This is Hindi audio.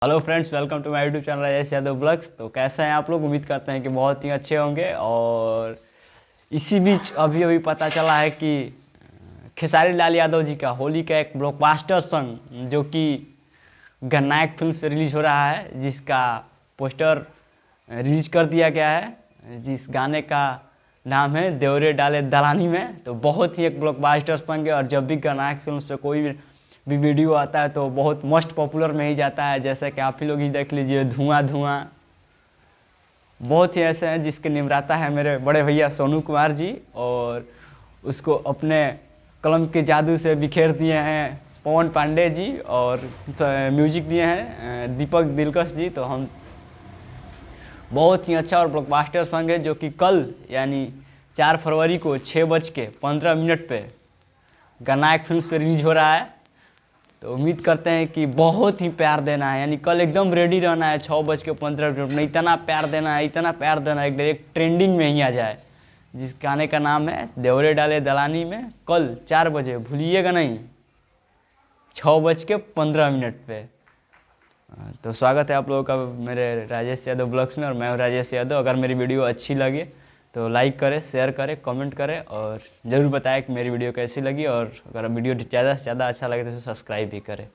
Hello friends, welcome to my YouTube channel Rajesh Yadav blogs. तो कैसे हैं आप लोग? उम्मीद करते हैं कि बहुत ही अच्छे होंगे। और इसी बीच अभी अभी पता चला है कि खेसारी लाल यादव जी का होली का एक ब्लॉकबस्टर सॉन्ग जो कि गन्नायक फिल्म से रिलीज हो रहा है, जिसका पोस्टर रिलीज कर दिया गया है, जिस गाने का नाम है देवरे डाले दलानी में। तो बहुत ही एक ब्लॉकबस्टर सॉन्ग है और जब भी गन्नायक फिल्म से कोई भी वीडियो आता है तो बहुत मोस्ट पॉपुलर में ही जाता है। जैसे कि आप ही लोग ही देख लीजिए, धुआं धुआं। बहुत ही ऐसे हैं जिसके निर्माता है मेरे बड़े भैया सोनू कुमार जी, और उसको अपने कलम के जादू से बिखेर दिए हैं पवन पांडे जी, और म्यूजिक दिए हैं दीपक दिलकश जी। तो हम बहुत ही अच्छा और ब्लॉकबस्टर सॉन्ग है जो कि कल यानी 4 फरवरी को 6:15 पे गन्नायक फिल्म पे रिलीज हो रहा है। तो उम्मीद करते हैं कि बहुत ही प्यार देना है, यानी कल एकदम रेडी रहना है 6:15 में। इतना प्यार देना है, इतना प्यार देना है, डायरेक्ट ट्रेंडिंग में ही आ जाए। जिस गाने का नाम है देवरे डाले दलानी में, कल 4 बजे, भूलिएगा नहीं, 6:15 पे। तो स्वागत है आप लोगों का मेरे राजेश यादव ब्लॉग्स में, और मैं हूँ राजेश यादव। अगर मेरी वीडियो अच्छी लगे तो लाइक करें, शेयर करें, कमेंट करें, और ज़रूर बताएं कि मेरी वीडियो कैसी लगी। और अगर वीडियो ज़्यादा से ज़्यादा अच्छा लगे तो सब्सक्राइब भी करें।